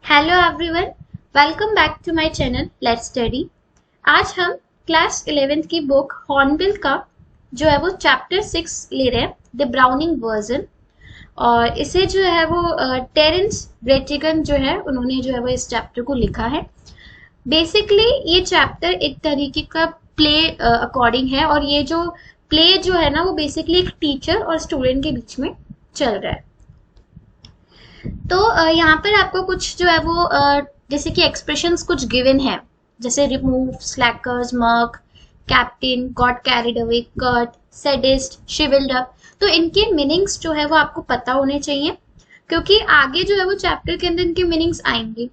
Hello everyone, welcome back to my channel let's study. आज हम class 11th की book hornbill का जो है वो चैप्टर 6 ले रहे हैं, द ब्राउनिंग वर्जन। और इसे जो है वो टेरेंस ब्रेटिगन जो है उन्होंने जो है वो इस चैप्टर को लिखा है। बेसिकली ये चैप्टर एक तरीके का प्ले अकॉर्डिंग है, और ये जो प्ले जो है ना वो बेसिकली एक टीचर और स्टूडेंट के बीच में चल रहा है। तो यहाँ पर आपको कुछ जो है वो जैसे कि एक्सप्रेशंस कुछ गिवन है, जैसे remove, slackers, murk, captain, got carried away, cut, sadist, shrivelled up. तो इनके मीनिंग्स जो है वो आपको पता होने चाहिए, क्योंकि आगे जो है वो चैप्टर के अंदर इनके मीनिंग्स आएंगे।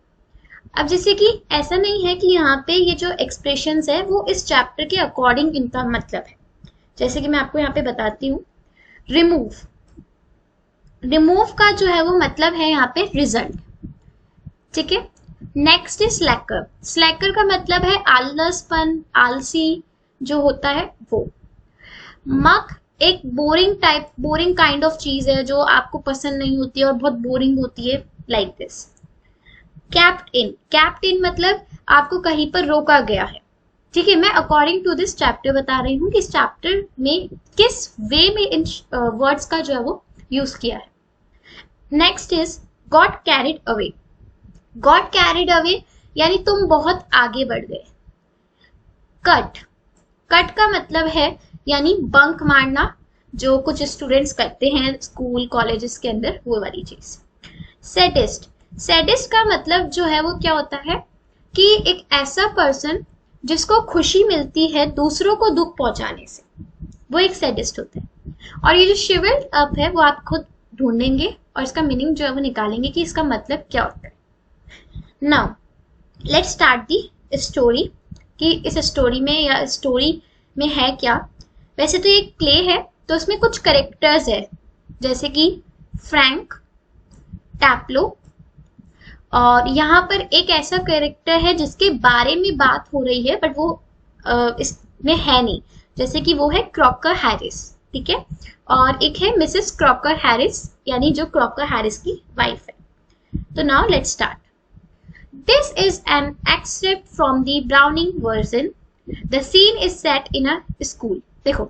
अब जैसे कि ऐसा नहीं है कि यहाँ पे ये जो एक्सप्रेशंस है वो इस चैप्टर के अकॉर्डिंग इनका मतलब है। जैसे कि मैं आपको यहाँ पे बताती हूँ। रिमूव का जो है वो मतलब है यहाँ पे रिजल्ट, ठीक है। Next is स्लैकर। स्लैकर का मतलब है आलसपन, आलसी जो होता है वो। मक एक बोरिंग काइंड ऑफ चीज है जो आपको पसंद नहीं होती है और बहुत बोरिंग होती है, लाइक दिस। कैप्ट इन मतलब आपको कहीं पर रोका गया है, ठीक है। मैं अकॉर्डिंग टू दिस चैप्टर बता रही हूँ कि इस चैप्टर में किस वे में इन वर्ड्स का जो है वो यूज किया है। Next is got carried away. Got carried away यानी तुम बहुत आगे बढ़ गए। कट का मतलब है यानी बंक मारना, जो कुछ स्टूडेंट्स करते हैं स्कूल कॉलेजेस के अंदर, वो वाली चीज। सैडिस्ट का मतलब जो है वो क्या होता है कि एक ऐसा पर्सन जिसको खुशी मिलती है दूसरों को दुख पहुंचाने से, वो एक सैडिस्ट होता है। और ये जो शिविल्ड अप है वो आप खुद ढूंढेंगे और इसका मीनिंग जो है वो निकालेंगे कि इसका मतलब क्या होता है। Now let's start the story, कि इस स्टोरी में या स्टोरी में है क्या। वैसे तो एक प्ले है, तो उसमें कुछ कैरेक्टर्स है, जैसे कि फ्रैंक, टैप्लो, और यहाँ पर एक ऐसा कैरेक्टर है जिसके बारे में बात हो रही है बट वो इसमें है नहीं, जैसे कि वो है क्रॉकर हैरिस, ठीक है। और एक है मिसेस क्रॉकर हैरिस, यानी जो क्रॉकर हैरिस की वाइफ है। तो now let's start. This is an extract from the Browning version. The scene is set in a school. देखो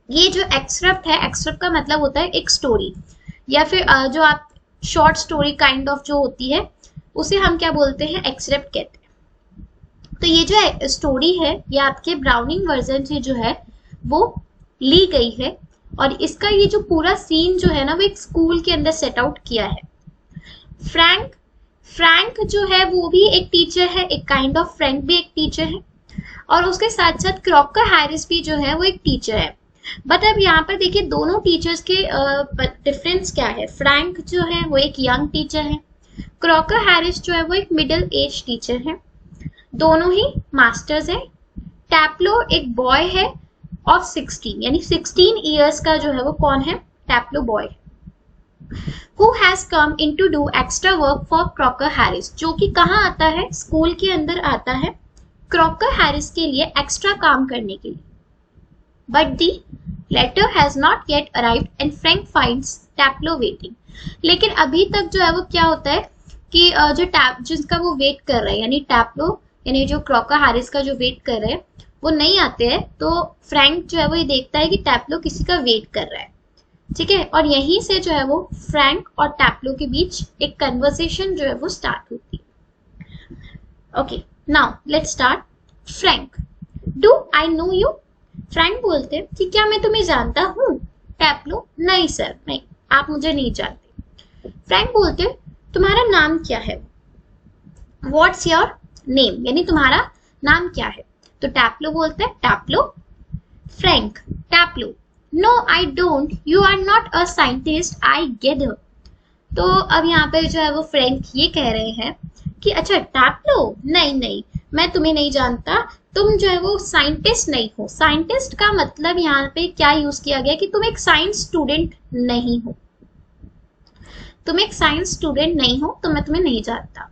ये जो एक्सट्रैक्ट है, एक्सट्रैक्ट का मतलब होता है एक स्टोरी, या फिर जो आप शॉर्ट स्टोरी काइंड ऑफ जो होती है उसे हम क्या बोलते हैं, एक्सट्रैक्ट कहते हैं। तो ये जो स्टोरी है ये आपके ब्राउनिंग वर्जन से जो है वो ली गई है, और इसका ये जो पूरा सीन जो है ना वो एक स्कूल के अंदर सेट आउट किया है। फ्रैंक जो है वो भी एक टीचर है, एक काइंड ऑफ फ्रैंक भी एक टीचर है, और उसके साथ साथ क्रॉकर हैरिस भी जो है वो एक टीचर है। बट अब यहाँ पर देखिए दोनों टीचर्स के डिफरेंस क्या है। फ्रैंक जो है वो एक यंग टीचर है, क्रॉकर हैरिस जो है वो एक मिडिल एज टीचर है, दोनों ही मास्टर्स है। टैप्लो एक बॉय है ऑफ 16, यानी 16 ईयर्स का जो है वो कौन है, Taplow boy, who has come in to do extra work for Crocker Harris, जो कि कहाँ आता है, स्कूल के अंदर आता है क्रॉकर हैरिस के लिए एक्स्ट्रा काम करने के लिए। But the letter has not yet arrived and Frank finds Taplow waiting. लेकिन अभी तक जो है वो क्या होता है कि जिसका वो वेट कर रहा है, यानी टैप्लो यानी जो क्रॉकर हैरिस का जो वेट कर रहे हैं वो नहीं आते हैं। तो फ्रैंक जो है वो ये देखता है कि टैप्लो किसी का वेट कर रहा है, ठीक है। और यहीं से जो है वो फ्रैंक और टैप्लो के बीच एक कन्वर्सेशन जो है वो स्टार्ट होती है। Okay, now let's start. Frank, do I know you. Frank बोलते हैं कि क्या मैं तुम्हें जानता हूँ। टैप्लो, नहीं सर, नहीं, आप मुझे नहीं जानते। फ्रैंक बोलते हैं तुम्हारा नाम क्या है, व्हाट्स योर नेम, यानी तुम्हारा नाम क्या है। तो टैप्लो बोलते हैं Taplow. Frank, Taplow, no I don't, you are not a scientist, I gather. तो अब यहाँ पे जो है वो फ्रैंक ये कह रहे हैं कि अच्छा टैप्लो, नहीं, मैं तुम्हें नहीं जानता, तुम जो है वो साइंटिस्ट नहीं हो। साइंटिस्ट का मतलब यहाँ पे क्या यूज किया गया कि तुम एक साइंस स्टूडेंट नहीं हो, तुम एक साइंस स्टूडेंट नहीं हो, तो मैं तुम्हें नहीं जानता।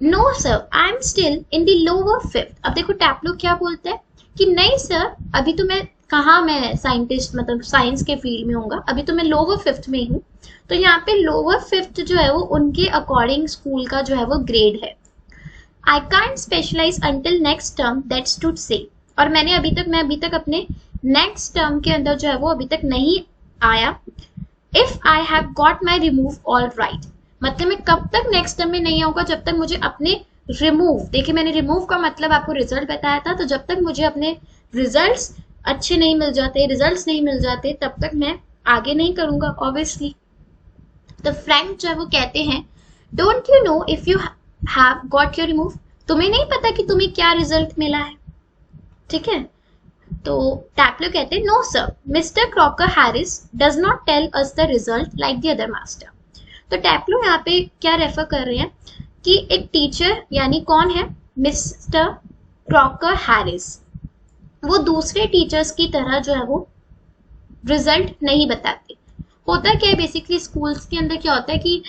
No sir, I am still in the lower fifth. अब देखो टैप्लो क्या बोलते हैं कि नहीं सर, अभी तो मैं कहाँ मैं साइंटिस्ट मतलब साइंस के फील्ड में होऊंगा, अभी तो मैं लोअर फिफ्थ में हूँ। तो यहाँ पे लोअर फिफ्थ जो है वो उनके अकॉर्डिंग स्कूल का जो है वो ग्रेड है। I can't specialise until next term, that's to say. और मैं अभी तक अपने नेक्स्ट टर्म के अंदर जो है वो अभी तक नहीं आया। If I have got my remove all right, मतलब मैं कब तक नेक्स्ट टर्म में नहीं आऊंगा, जब तक मुझे अपने रिमूव, देखिए मैंने रिमूव का मतलब आपको रिजल्ट बताया था, तो जब तक मुझे अपने रिजल्ट्स अच्छे नहीं मिल जाते, रिजल्ट्स नहीं मिल जाते, तब तक मैं आगे नहीं करूंगा ऑब्वियसली। तो फ्रैंक जो है वो कहते हैं, don't you know if you have got your remove, तुम्हें नहीं पता कि तुम्हें क्या रिजल्ट मिला है, ठीक है। तो टैप्लो कहते हैं, no sir, mister Crocker Harris does not tell us the result like the other master. तो टैप्लो यहाँ पे क्या रेफर कर रहे हैं कि एक टीचर यानी कौन है, मिस्टर क्रॉकर हैरिस, वो दूसरे टीचर्स की तरह जो है वो रिजल्ट नहीं बताते। होता क्या है बेसिकली स्कूल्स के अंदर क्या होता है कि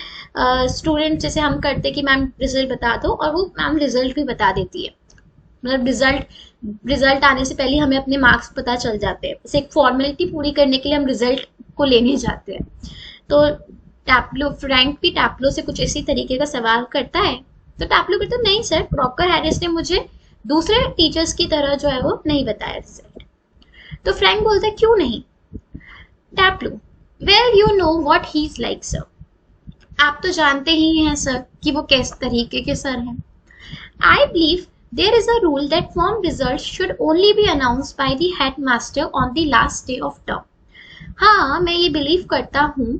स्टूडेंट जैसे हम करते हैं कि मैम रिजल्ट बता दो, और वो मैम रिजल्ट भी बता देती है, मतलब रिजल्ट आने से पहले हमें अपने मार्क्स पता चल जाते हैं, बस एक फॉर्मेलिटी पूरी करने के लिए हम रिजल्ट को लेने जाते हैं। तो टैप्लो, फ्रैंक भी टैप्लो से कुछ इसी तरीके का सवाल करता है, तो टैप्लो कहता है, नहीं सर, क्रॉकर हैरिस ने मुझे दूसरे टीचर्स की तरह जो है वो नहीं बताया रिजल्ट। तो फ्रैंक बोलता है, क्यों नहीं? Taplow, well you know what he is like sir, आप तो जानते ही हैं सर कि वो किस तरीके के सर हैं। I believe there is a rule that form results should only be announced by the headmaster on the last day of term। हाँ, मैं ये बिलीव करता हूँ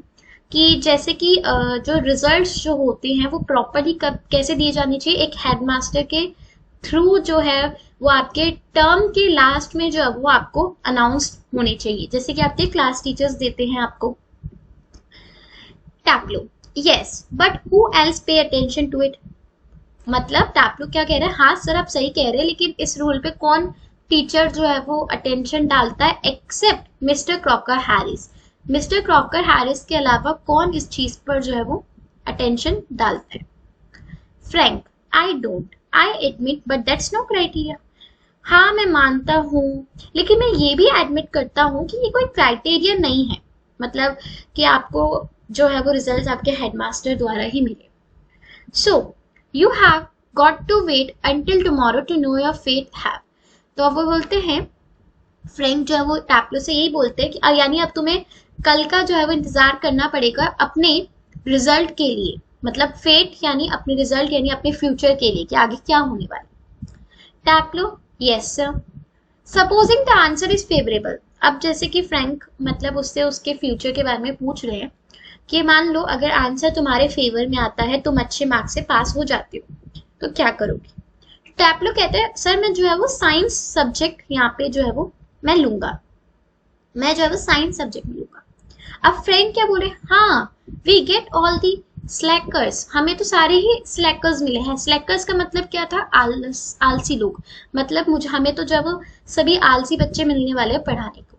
कि जैसे कि जो रिजल्ट्स जो होते हैं वो प्रॉपरली कब कैसे दिए जाने चाहिए, एक हेडमास्टर के थ्रू जो है वो आपके टर्म के लास्ट में जो है वो आपको अनाउंस होने चाहिए, जैसे कि आपके क्लास टीचर्स देते हैं आपको। Taplow, yes but who else pay attention to it, मतलब टैप्लो क्या कह रहे हैं, हाँ सर आप सही कह रहे हैं, लेकिन इस रूल पे कौन टीचर जो है वो अटेंशन डालता है, except mister Crocker Harris. Mister Crocker Harris के अलावा कौन इस चीज पर जो है वो अटेंशन डालता है? Frank, I don't, I admit but that's no criteria. हाँ मैं मानता हूँ, लेकिन मैं ये भी एडमिट करता हूँ कि ये कोई क्राइटेरिया नहीं है, मतलब कि आपको जो है वो रिजल्ट आपके हेडमास्टर द्वारा ही मिले। सो You have got to wait until tomorrow to know your fate have। तो अब वो बोलते हैं, फ्रैंक जो है वो टैप्लो से यही बोलते हैं कि यानी अब तुम्हें कल का जो है वो इंतजार करना पड़ेगा अपने रिजल्ट के लिए, मतलब फेट यानी अपने रिजल्ट यानी अपने फ्यूचर के लिए कि आगे क्या होने वाला। Taplow, yes sir, supposing the answer is favourable. अब जैसे कि फ्रैंक मतलब उससे उसके फ्यूचर के बारे में पूछ रहे हैं कि मान लो अगर आंसर तुम्हारे फेवर में आता है, तुम अच्छे मार्क्स से पास हो जाते हो, तो क्या करोगे? टैप्लो कहते हैं, सर मैं जो है वो साइंस सब्जेक्ट यहाँ पे जो है वो मैं लूंगा, मैं जो है वो साइंस सब्जेक्ट लूंगा। अब फ्रैंक क्या बोले, हाँ we get all the slackers, हमें तो सारे ही स्लैकर्स मिले हैं। स्लैकर्स का मतलब क्या था, आलसी लोग, मतलब हमें तो जो है वो सभी आलसी बच्चे मिलने वाले हैं पढ़ाने को।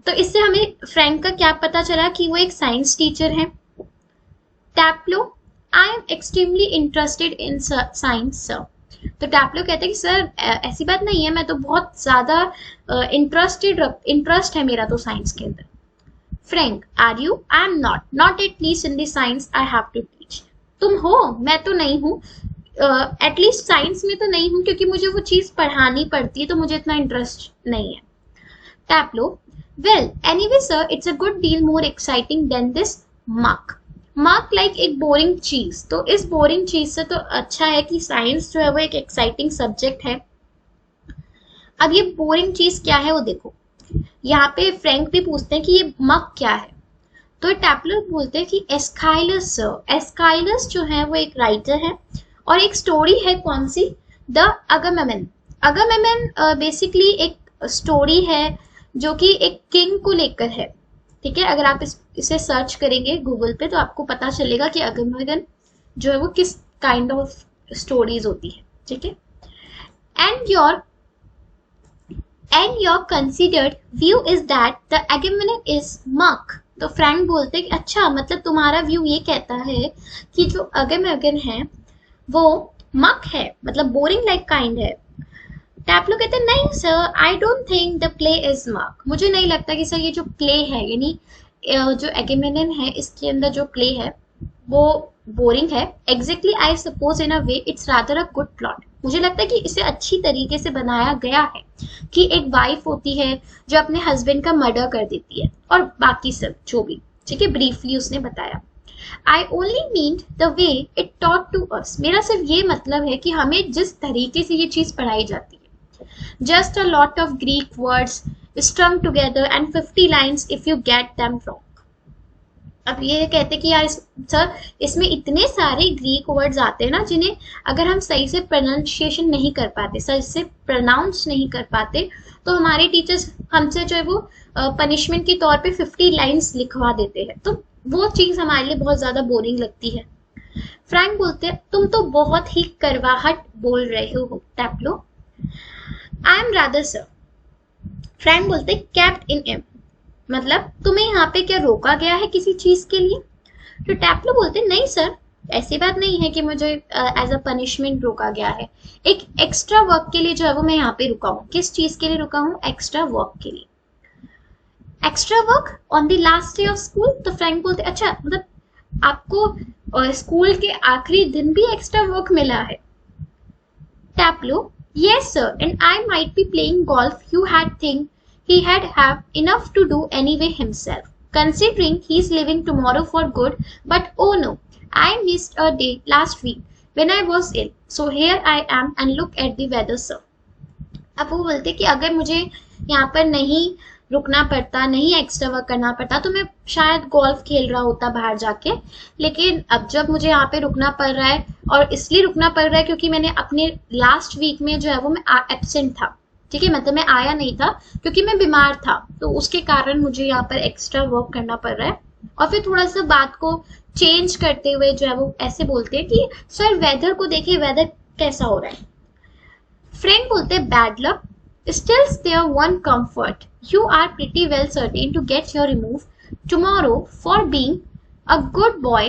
तो इससे हमें फ्रैंक का क्या पता चला कि वो एक साइंस टीचर है। Taplow, I am extremely interested in science sir. तो टैप्लो कहते हैं कि सर ऐसी बात नहीं है, मैं तो बहुत ज्यादा इंटरेस्ट है मेरा तो साइंस के अंदर। Frank, are you? I am not at least in the science I have to teach. तुम हो, मैं तो नहीं हूँ, एटलीस्ट साइंस में तो नहीं हूँ, क्योंकि मुझे वो चीज पढ़ानी पड़ती है, तो मुझे इतना इंटरेस्ट नहीं है। टैप्लो, well anyway sir, it's a good deal more exciting than this muck like एक बोरिंग चीज। तो इस बोरिंग चीज से तो अच्छा है कि साइंस जो है वो एक एक्साइटिंग सब्जेक्ट है। अब ये बोरिंग चीज क्या है वो देखो, यहाँ पे फ्रैंक भी पूछते हैं कि ये मक क्या है, तो टैप्लो बोलते हैं कि एस्काइलस सर। एस्काइलस जो है वो एक राइटर है और एक स्टोरी है, कौन सी, द अगामेमन। अगामेमन बेसिकली एक स्टोरी है जो कि एक किंग को लेकर है, ठीक है। अगर आप इसे सर्च करेंगे गूगल पे तो आपको पता चलेगा कि अगामेमन जो है वो किस काइंड ऑफ स्टोरीज होती है, ठीक है। And your considered view is that the Agamemnon is muck. तो फ्रैंक बोलते हैं कि अच्छा, मतलब तुम्हारा व्यू ये कहता है कि जो अगामेमन है वो मक है, मतलब बोरिंग लाइक काइंड है। टैप्लो कहते हैं नहीं sir, I don't think the play is mark, मुझे नहीं लगता कि सर ये जो प्ले है यानी जो एगेमेनन है इसके अंदर जो प्ले है वो बोरिंग है। Exactly I suppose in a way it's rather a good plot, मुझे लगता है कि इसे अच्छी तरीके से बनाया गया है कि एक वाइफ होती है जो अपने हस्बैंड का मर्डर कर देती है और बाकी सब जो भी, ठीक है, ब्रीफली उसने बताया। I only mean the way it taught to us, मेरा सिर्फ ये मतलब है कि हमें जिस तरीके से ये चीज पढ़ाई जाती है, just a lot of Greek words strung together and 50 lines if you get them wrong। अब ये कहते कि यार सर इसमें इतने सारे ग्रीक वर्ड्स आते हैं ना जिन्हें अगर हम सही से प्रोनाउंसिएशन नहीं कर पाते, सही से प्रोनाउंस नहीं कर पाते, तो हमारे टीचर्स हमसे जो है वो पनिशमेंट के तौर पे 50 लाइंस लिखवा देते हैं, तो वो चीज हमारे लिए बहुत ज्यादा बोरिंग लगती है। फ्रैंक बोलते हैं तुम तो बहुत ही करवाहट बोल रहे हो Taplow. I am rather sir. Frank बोलते कैप्ट इन एम, मतलब तुम्हें यहाँ पे क्या रोका गया है किसी चीज के लिए? तो टैप्लो बोलते नहीं सर, ऐसी बात नहीं है कि मुझे एज अ पनिशमेंट रोका गया है, एक एक्स्ट्रा वर्क के लिए जो है वो मैं यहाँ पे रुका हूँ। किस चीज के लिए रुका हूँ? एक्स्ट्रा वर्क के लिए। Extra work on the last day of school. तो फ्रैंक बोलते अच्छा मतलब आपको स्कूल के आखिरी दिन भी एक्स्ट्रा वर्क मिला है? टैप्लो yes sir, and I might be playing golf, you had think he had have enough to do anyway himself, considering he's leaving tomorrow for good, but oh no, I missed a day last week when I was ill, so here I am and look at the weather sir। अब वो बोलते कि अगर मुझे यहाँ पर नहीं रुकना पड़ता, नहीं एक्स्ट्रा वर्क करना पड़ता, तो मैं शायद गोल्फ खेल रहा होता बाहर जाके, लेकिन अब जब मुझे यहाँ पे रुकना पड़ रहा है, और इसलिए रुकना पड़ रहा है क्योंकि मैंने अपने लास्ट वीक में जो है वो मैं एब्सेंट था, ठीक है, मतलब मैं आया नहीं था क्योंकि मैं बीमार था, तो उसके कारण मुझे यहाँ पर एक्स्ट्रा वर्क करना पड़ रहा है। और फिर थोड़ा सा बात को चेंज करते हुए जो है वो ऐसे बोलते हैं कि सर वेदर को देखिए, वेदर कैसा हो रहा है। फ्रेंड बोलते हैं bad luck, Stills there one comfort, you are pretty well certain to get your remove tomorrow for being a good boy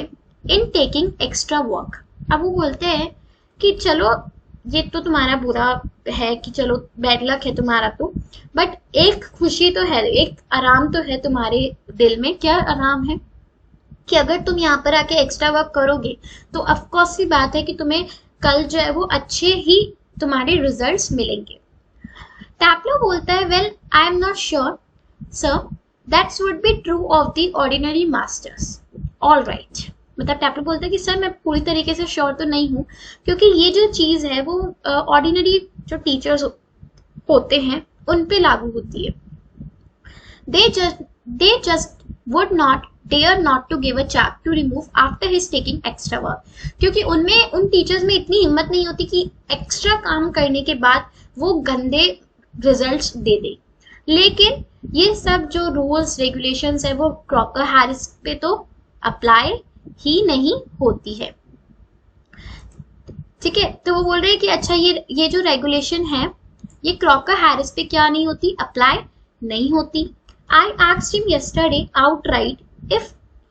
in taking extra work। अब वो बोलते हैं कि चलो ये तो तुम्हारा बुरा है कि चलो बैड लक है तुम्हारा तो, बट एक खुशी तो है, एक आराम तो है तुम्हारे दिल में। क्या आराम है? कि अगर तुम यहाँ पर आके एक्स्ट्रा वर्क करोगे तो ऑफकोर्स सी बात है कि तुम्हें कल जो है वो अच्छे ही तुम्हारे रिजल्ट्स मिलेंगे। टैप्लो बोलता है well I am not sure sir, that's would be true of the ordinary masters. All right, मतलब टैप्लो बोलता है कि सर मैं पूरी तरीके से श्योर तो नहीं हूँ क्योंकि ये जो चीज है वो ऑर्डिनरी जो टीचर्स होते हैं उन पे लागू होती है। they just would not dare not to give a chap to remove after his taking extra work, क्योंकि उनमें उन टीचर्स में इतनी हिम्मत नहीं होती कि एक्स्ट्रा काम करने के बाद वो गंदे रिजल्ट्स दे दे। लेकिन ये सब जो रूल्स रेगुलेशंस है वो क्रॉकर हैरिस पे तो अप्लाई ही नहीं होती है, ठीक है। तो वो बोल रहे हैं कि अच्छा ये जो रेगुलेशन है ये क्रॉकर हैरिस पे क्या नहीं होती? अप्लाई नहीं होती। I asked him yesterday outright if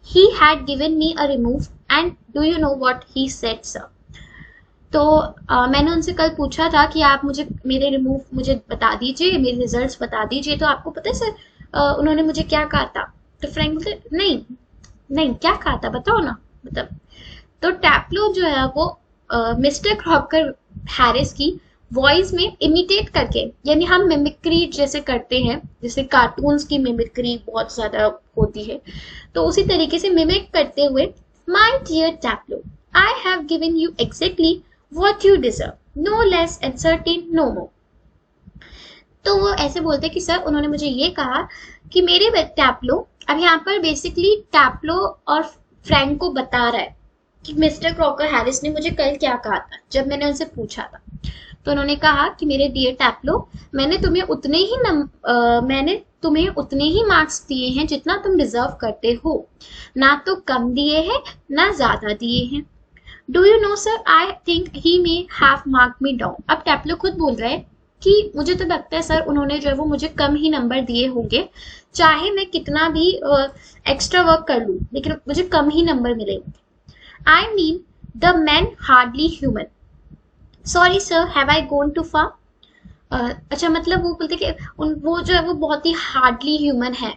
he had given me a remove and do you know what he said sir? तो मैंने उनसे कल पूछा था कि आप मुझे मेरे रिमूव मुझे बता दीजिए, मेरे रिजल्ट्स बता दीजिए, तो आपको पता है सर उन्होंने मुझे क्या कहा था? तो फ्रैंक बोलते नहीं क्या कहा था बताओ ना, मतलब। तो टैप्लो जो है वो मिस्टर क्रॉकर हैरिस की वॉइस में इमिटेट करके, यानी हम मिमिक्री जैसे करते हैं, जैसे कार्टून्स की मिमिक्री बहुत ज्यादा होती है, तो उसी तरीके से मिमिक करते हुए my dear Taplow, I have given you exactly what you deserve, no less and certain no more. तो वो ऐसे बोलते कि सर उन्होंने मुझे ये कहा कि मेरे टैप्लो, अब यहाँ पर बेसिकली टैप्लो और फ्रैंक को बता रहा है कि मिस्टर क्रॉकर हैरिस ने मुझे कल क्या कहा था जब मैंने उनसे पूछा था। तो उन्होंने कहा कि मेरे डियर टैप्लो, मैंने तुम्हें उतने ही मार्क्स दिए हैं जितना तुम डिजर्व करते हो, ना तो कम दिए हैं ना ज्यादा दिए हैं। Do you know sir, I think he may have mark me down. अब टैप्लो खुद बोल रहा है कि मुझे तो लगता है सर उन्होंने जो है वो मुझे कम ही नंबर दिए होंगे, चाहे मैं कितना भी एक्स्ट्रा वर्क कर लूं, लेकिन मुझे कम ही नंबर मिले होंगे। I mean the man hardly human. Sorry sir, have I gone too far? अच्छा, मतलब वो बोलते कि वो जो है वो बहुत ही हार्डली ह्यूमन है,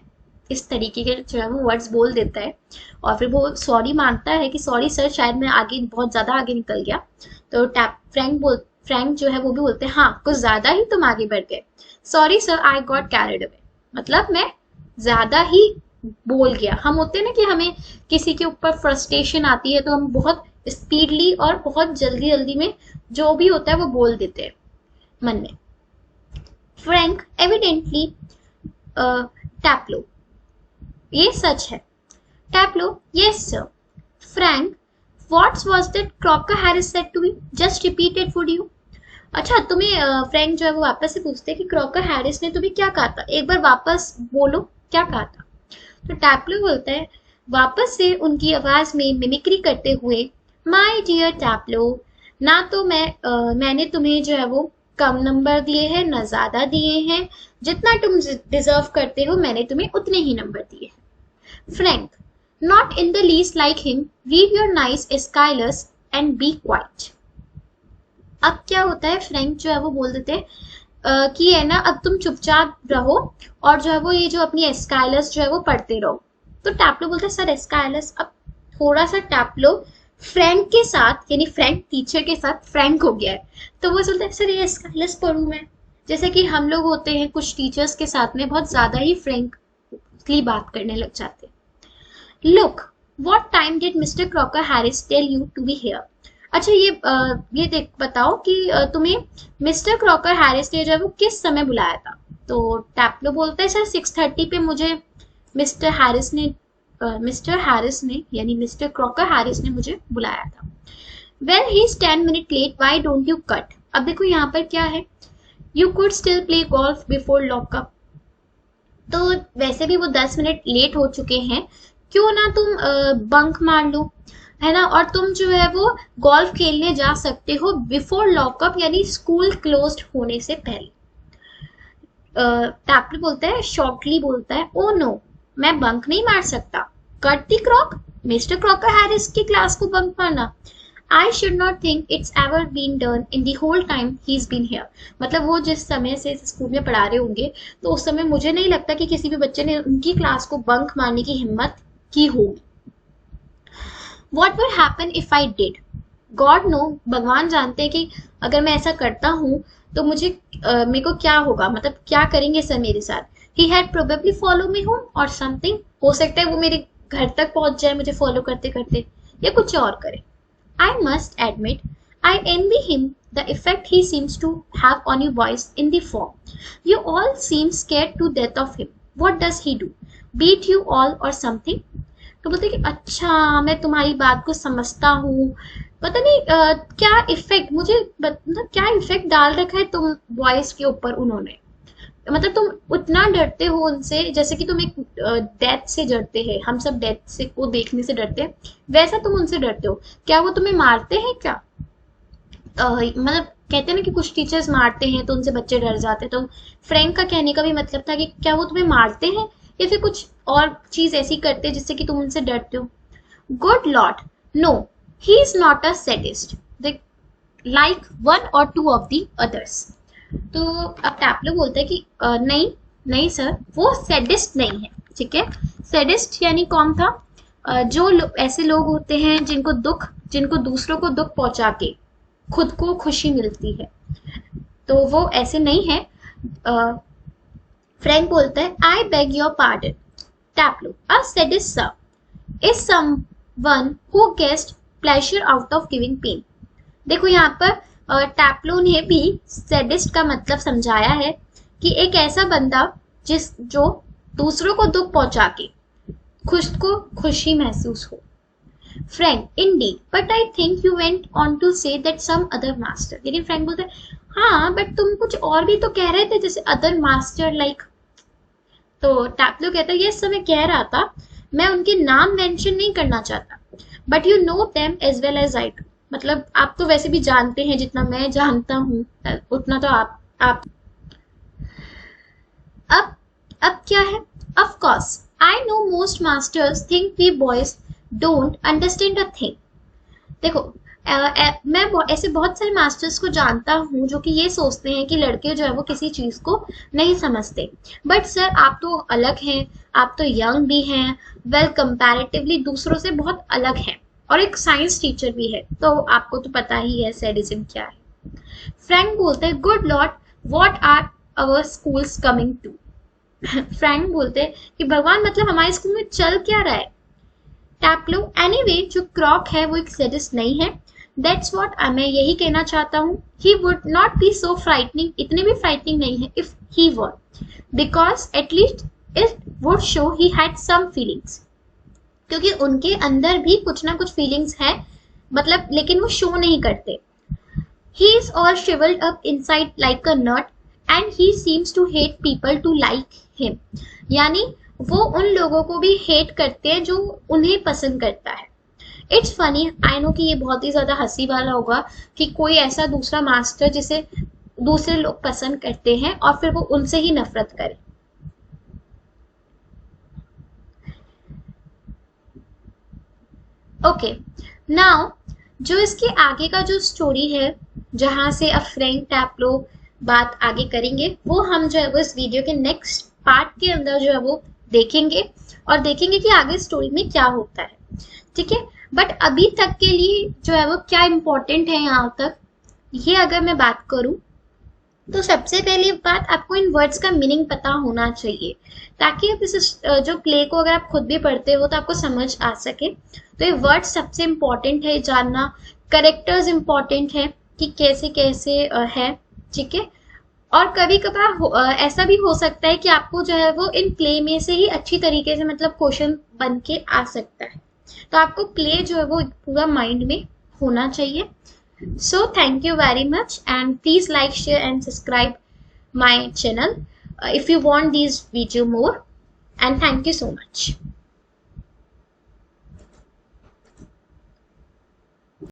इस तरीके के जो है वो वर्ड्स बोल देता है। और फिर वो सॉरी मांगता है कि सॉरी सर, शायद मैं आगे बहुत ज्यादा आगे निकल गया। तो टैप फ्रैंक जो है वो भी बोलते हैं हाँ कुछ ज्यादा ही तुम आगे बढ़ गए। Sorry sir, I got carried away, मतलब मैं ज्यादा ही बोल गया। हम होते हैं ना कि हमें किसी के ऊपर फ्रस्ट्रेशन आती है तो हम बहुत स्पीडली और बहुत जल्दी जल्दी में जो भी होता है वो बोल देते हैं मन में। फ्रैंक एविडेंटली टैप्लो, ये सच है। Taplow, yes sir. Frank, what was that Crocker Harris said to me? Just repeat it would you? अच्छा, तुम्हें फ्रैंक जो है वो वापस से पूछते हैं कि क्रॉकर हैरिस ने तुम्हें क्या कहा था, एक बार वापस बोलो क्या कहा था। तो टैप्लो बोलता है वापस से उनकी आवाज में मिमिक्री करते हुए, माय डियर टैप्लो, ना तो मैंने तुम्हें जो है वो कम नंबर दिए हैं ना ज्यादा दिए हैं, जितना तुम डिजर्व करते हो मैंने तुम्हें उतने ही नंबर दिए हैं। Frank, not in the least like him, read your nice Aeschylus and be quiet. अब क्या होता है, फ्रैंक जो है वो बोल देते हैं कि है ना अब तुम चुपचाप रहो और जो है वो ये जो अपनी एस्काइलस जो है वो पढ़ते रहो। तो टैप्लो बोलते हैं सर एस्काइलस। अब थोड़ा सा टैप्लो फ्रैंक के साथ, यानी फ्रैंक टीचर के साथ फ्रैंक हो गया है, तो वो बोलते हैं सर ये एस्काइलस पढ़ूं मैं। जैसे कि हम लोग होते हैं कुछ टीचर्स के साथ में बहुत ज्यादा ही फ्रैंकली बात करने लग जाते हैं। Look, what time did Mr. Crocker Harris tell you to be here? अच्छा, ये देख बताओ कि तुम्हें मिस्टर क्रॉकर हैरिस ने जो है वो किस समय बुलाया था। तो टैप्लो बोलता है सर 6:30 पे मुझे मिस्टर हैरिस ने यानी मिस्टर क्रॉकर हैरिस ने मुझे बुलाया था। Well, he's 10 minutes late. Why don't you cut? अब देखो यहाँ पर क्या है, You could still play golf before lockup. तो वैसे भी वो 10 मिनट लेट हो चुके हैं, क्यों ना तुम बंक मार लो, है ना, और तुम जो है वो गोल्फ खेलने जा सकते हो बिफोर लॉकअप, यानी स्कूल क्लोज्ड होने से पहले। टैप्लो बोलता है, शॉर्टली बोलता है, ओ नो, मैं बंक नहीं मार सकता। Cut the crock, mister Crocker Harris की क्लास को बंक मारना। I should not think it's ever been done in the whole time he's been here. मतलब वो जिस समय से स्कूल में पढ़ा रहे होंगे तो उस समय मुझे नहीं लगता कि किसी भी बच्चे ने उनकी क्लास को बंक मारने की हिम्मत की होगी। What would happen if I did? God know, भगवान जानते हैं कि अगर मैं ऐसा करता हूँ तो मेरे को क्या होगा, मतलब क्या करेंगे सर मेरे साथ। He had probably follow me home or something. हो सकता है वो मेरे घर तक पहुंच जाए मुझे फॉलो करते करते, या कुछ और करे। I must admit, I envy him the effect he seems to have on you boys in the form. You all seem scared to death of him. What does he do? Beat you all or something? तो बोलते कि अच्छा मैं तुम्हारी बात को समझता हूँ, पता नहीं क्या इफेक्ट मतलब क्या इफेक्ट डाल रखा है तुम बॉयज के ऊपर उन्होंने, मतलब तुम उतना डरते हो उनसे जैसे कि तुम एक डेथ से डरते हैं, हम सब डेथ से को देखने से डरते हैं, वैसा तुम उनसे डरते हो। क्या वो तुम्हें मारते हैं क्या? मतलब कहते हैं ना कि कुछ टीचर्स मारते हैं तो उनसे बच्चे डर जाते हैं, तो फ्रैंक का कहने का भी मतलब था कि क्या वो तुम्हें मारते हैं या फिर कुछ और चीज ऐसी करते हैं जिससे कि तुम उनसे डरते हो। Good lord, no, he is not a sadist like one or two of the others. तो अब टैप्लो बोलता है कि नहीं नहीं सर, वो सैडिस्ट नहीं है, ठीक है। सैडिस्ट यानी कौन था, ऐसे लोग होते हैं जिनको दूसरों को दुख पहुंचा के खुद को खुशी मिलती है, तो वो ऐसे नहीं है। फ्रैंक बोलता है I beg your pardon Taplow, a sadist sir is someone who gets pleasure out of giving pain. देखो यहाँ पर टैप्लो ने भी सैडिस्ट का मतलब समझाया है कि एक ऐसा बंदा जो दूसरों को दुख पहुंचा के खुद को खुशी महसूस हो। Frank, indeed, but I think you went on to say that some other master. लेकिन फ्रैंक बोलता है हाँ बट तुम कुछ और भी तो कह रहे थे, जैसे अदर मास्टर लाइक। तो टैप्लो कहता है यस, मैं कह रहा था, मैं उनके नाम मेंशन नहीं करना चाहता, but you know them as well as I do. मतलब आप तो वैसे भी जानते हैं, जितना मैं जानता हूँ उतना तो आप अब क्या है, of course I know most masters think we boys don't understand a thing. देखो मैं ऐसे बहुत सारे मास्टर्स को जानता हूँ जो कि ये सोचते हैं कि लड़के जो है वो किसी चीज को नहीं समझते, बट सर आप तो अलग हैं, आप तो यंग भी हैं, वेल कंपैरेटिवली दूसरों से बहुत अलग हैं, और एक साइंस टीचर भी है, तो आपको तो पता ही है सैडिज्म क्या है। फ्रैंक बोलते हैं good lord what are our schools coming to. Frank बोलते हैं कि भगवान मतलब हमारे स्कूल में चल क्या रहा है। टैप्लो एनीवे जो क्रॉक है वो एक सैडिस्ट नहीं है, दैट्स व्हाट मैं यही कहना चाहता हूँ। He would not be so frightening, इतने भी फ्राइटनिंग नहीं है if he were, because at least it would show he had some feelings, क्योंकि उनके अंदर भी कुछ ना कुछ फीलिंग्स है, मतलब लेकिन वो शो नहीं करते। He is all shriveled up inside like a nut and he seems to hate people to like him. यानी वो उन लोगों को भी हेट करते हैं जो उन्हें पसंद करता है। इट्स फनी, आई नो कि ये बहुत ही ज्यादा हंसी वाला होगा कि कोई ऐसा दूसरा मास्टर जिसे दूसरे लोग पसंद करते हैं और फिर वो उनसे ही नफरत करे। ओके, नाउ जो इसके आगे का जो स्टोरी है जहां से अब फ्रैंक टैप्लो बात आगे करेंगे, वो हम जो है वो इस वीडियो के नेक्स्ट पार्ट के अंदर जो है वो देखेंगे और देखेंगे कि आगे स्टोरी में क्या होता है, ठीक है। बट अभी तक के लिए जो है वो क्या इम्पोर्टेंट है यहाँ तक, ये अगर मैं बात करूं तो सबसे पहली बात आपको इन वर्ड्स का मीनिंग पता होना चाहिए, ताकि आप इस जो प्ले को अगर आप खुद भी पढ़ते हो तो आपको समझ आ सके। तो ये वर्ड सबसे इम्पोर्टेंट है जानना, करेक्टर्स इम्पोर्टेंट है कि कैसे कैसे है, ठीक है। और कभी कभार ऐसा भी हो सकता है कि आपको जो है वो इन प्ले में से ही अच्छी तरीके से मतलब क्वेश्चन बन के आ सकता है, तो आपको प्ले जो है वो पूरा माइंड में होना चाहिए। So thank you very much and please like, share and subscribe my channel if you want these video more, and thank you so much.